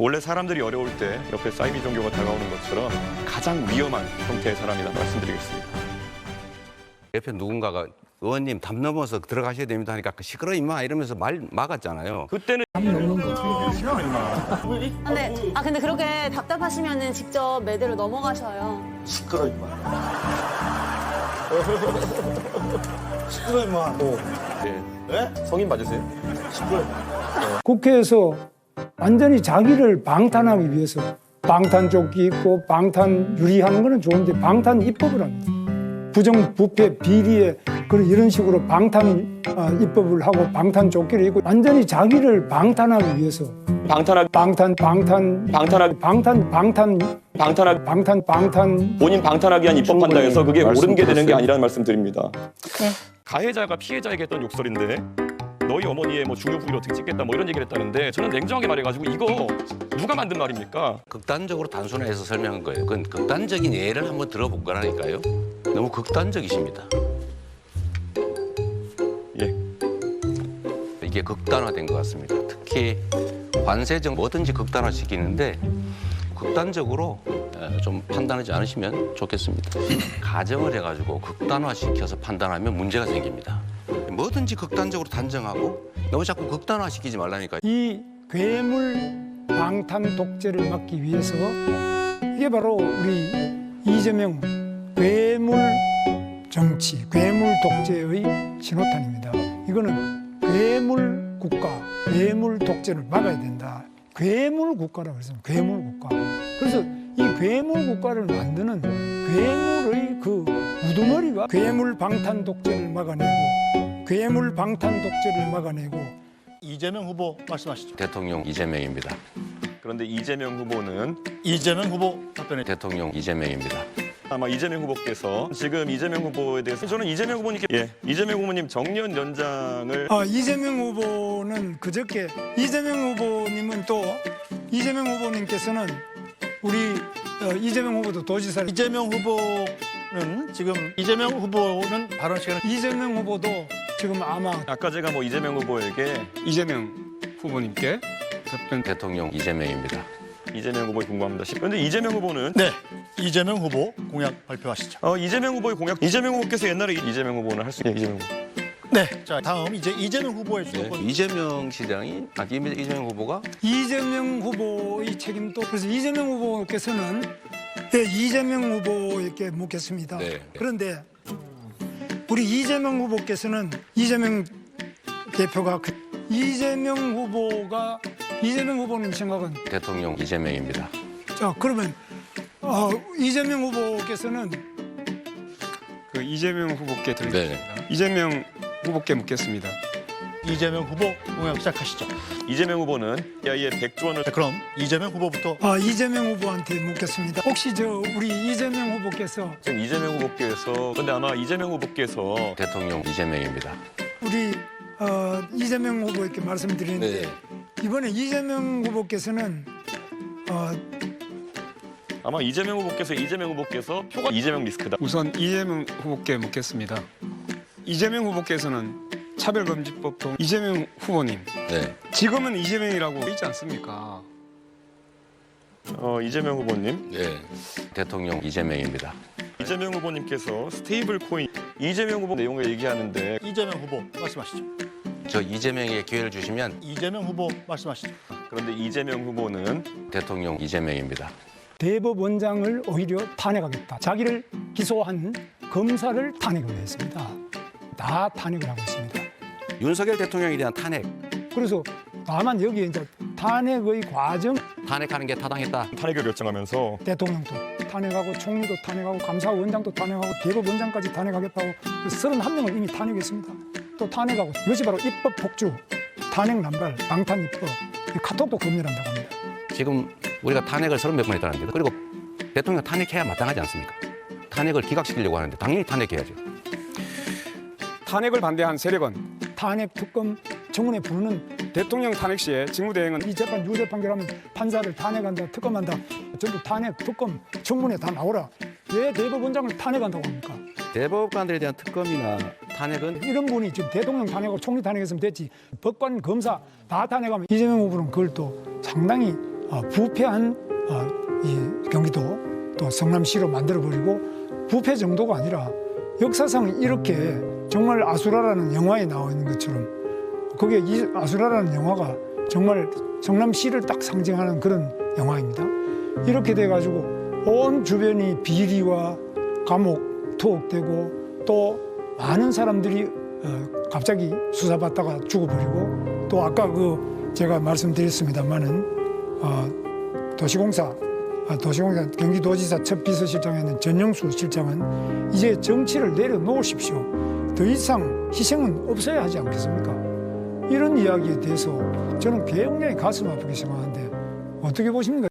원래 사람들이 어려울 때 옆에 사이비 종교가 다가오는 것처럼 가장 위험한 형태의 사람이라 말씀드리겠습니다. 옆에 누군가가 의원님 담 넘어서 들어가셔야 됩니다 하니까 시끄러 임마 이러면서 말 막았잖아요. 그때는 근데 그렇게 답답하시면은 직접 매대로 넘어가셔요. 시끄러 임마. 시끄러 임마. 네. 성인 맞으세요? 시끄러. 국회에서 완전히 자기를 방탄하기 위해서 방탄조끼 입고 방탄 유리하는 거는 좋은데 방탄 입법을 합니다. 부정부패 비리에 이런 식으로 방탄 입법을 하고 방탄조끼를 입고 완전히 자기를 방탄하기 위해서 본인 방탄하기 위한 입법한다 해서 그게 옳은 게 되는 게 아니라는 말씀 드립니다. 네. 가해자가 피해자에게 했던 욕설인데 너희 어머니의 뭐 중요 부위를 어떻게 찍겠다 뭐 이런 얘기를 했다는데 저는 냉정하게 말해가지고 이거 누가 만든 말입니까? 극단적으로 단순화해서 설명한 거예요. 그건 극단적인 예를 한번 들어볼 거라니까요. 너무 극단적이십니다. 예. 이게 극단화된 것 같습니다. 특히 관세정 뭐든지 극단화시키는데 극단적으로 좀 판단하지 않으시면 좋겠습니다. 가정을 해가지고 극단화시켜서 판단하면 문제가 생깁니다. 뭐든지 극단적으로 단정하고 너무 자꾸 극단화시키지 말라니까. 이 괴물 방탄 독재를 막기 위해서 이게 바로 우리 이재명 괴물 정치, 괴물 독재의 신호탄입니다. 이거는 괴물 국가, 괴물 독재를 막아야 된다. 괴물 국가라고 했습니다. 괴물 국가. 그래서 이 괴물 국가를 만드는 괴물의 그 우두머리가 괴물 방탄 독재를 막아내고 괴물 방탄 독재를 막아내고. 이재명 후보 말씀하시죠. 대통령 이재명입니다. 그런데 이재명 후보는 이재명 후보 답변해. 대통령 이재명입니다. 아마 이재명 후보께서 지금 이재명 후보에 대해서 저는 이재명 후보님께 이재명 후보님 정년 연장을 이재명 후보는 그저께 이재명 후보님은 또 이재명 후보님께서는 우리 이재명 후보도 도지사 이재명 후보는 지금 이재명 후보는 발언 시간을 이재명 후보도 지금 아마 아까 제가 뭐 이재명 후보에게 이재명 후보님께 답변. 대통령 이재명입니다. 이재명 후보에 궁금합니다. 그런데 이재명 후보는 네 이재명 후보 공약 발표하시죠. 이재명 후보의 공약 이재명 후보께서 옛날에 이재명 후보는 할 수 있는 이재명 후보. 네, 자 다음 이제 이재명 후보의 수도권. 이재명 시장이 이재명 후보가 이재명 후보의 책임도 그래서 이재명 후보께서는 이재명 후보에게 묻겠습니다. 네. 그런데 우리 이재명 후보께서는 이재명 대표가 이재명 후보님 생각은 대통령 이재명입니다. 자 그러면 이재명 후보께서는 그 이재명 후보께 드리겠습니다. 이재명 후보께 묻겠습니다. 이재명 후보 공약 시작하시죠. 이재명 후보는 야이의 100조 원을 자, 그럼 이재명 후보부터. 이재명 후보한테 묻겠습니다. 혹시 우리 이재명 후보께서 지금 이재명 후보께서 근데 아마 이재명 후보께서 대통령 이재명입니다. 우리 이재명 후보에게 말씀드리는데 네. 이번에 이재명 후보께서는 아마 이재명 후보께서 표가 이재명 리스크다. 우선 이재명 후보께 묻겠습니다. 이재명 후보께서는 차별금지법 동 이재명 후보님 네. 지금은 이재명이라고 있지 않습니까? 이재명 후보님. 네. 대통령 이재명입니다. 이재명 후보님께서 스테이블 코인 이재명 후보 내용을 얘기하는데 이재명 후보 말씀하시죠. 저 이재명에게 기회를 주시면 이재명 후보 말씀하시죠. 그런데 이재명 후보는 대통령 이재명입니다. 대법원장을 오히려 탄핵하겠다. 자기를 기소한 검사를 탄핵을 했습니다. 다 탄핵을 하고 있습니다. 윤석열 대통령에 대한 탄핵, 그래서 다만 여기에 이제 탄핵의 과정, 탄핵하는 게 타당했다. 탄핵을 결정하면서 대통령도 탄핵하고 총리도 탄핵하고 감사원장도 탄핵하고 대법원장까지 탄핵하겠다고 31명을 이미 탄핵했습니다. 또 탄핵하고 이것이 바로 입법 폭주, 탄핵 남발, 방탄 입법, 카톡도 검열한다고 합니다. 지금 우리가 탄핵을 30몇 번 했다는데 그리고 대통령 탄핵해야 마땅하지 않습니까? 탄핵을 기각시키려고 하는데 당연히 탄핵해야죠. 탄핵을 반대한 세력은 탄핵 특검 청문회 부르는 대통령 탄핵 시에 직무대행은 이 재판 유죄 판결하면 판사를 탄핵한다, 특검한다, 전부 탄핵, 특검, 청문회 다 나오라. 왜 대법원장을 탄핵한다고 합니까? 대법관들에 대한 특검이나 탄핵은 이런 분이 지금 대통령 탄핵하고 총리 탄핵했으면 됐지. 법관, 검사 다 탄핵하면 이재명 후보는 그걸 또 상당히 부패한 이 경기도 또 성남시로 만들어버리고 부패 정도가 아니라 역사상 이렇게 정말 아수라라는 영화에 나와 있는 것처럼 그게 이 아수라라는 영화가 정말 성남시를 딱 상징하는 그런 영화입니다. 이렇게 돼가지고 온 주변이 비리와 감옥, 투옥되고 또 많은 사람들이 갑자기 수사받다가 죽어버리고 또 아까 제가 말씀드렸습니다만은 도시공사 경기도지사 첫 비서실장이었는 전영수 실장은 이제 정치를 내려놓으십시오. 더 이상 희생은 없어야 하지 않겠습니까? 이런 이야기에 대해서 저는 굉장히 가슴 아프게 생각하는데 어떻게 보십니까?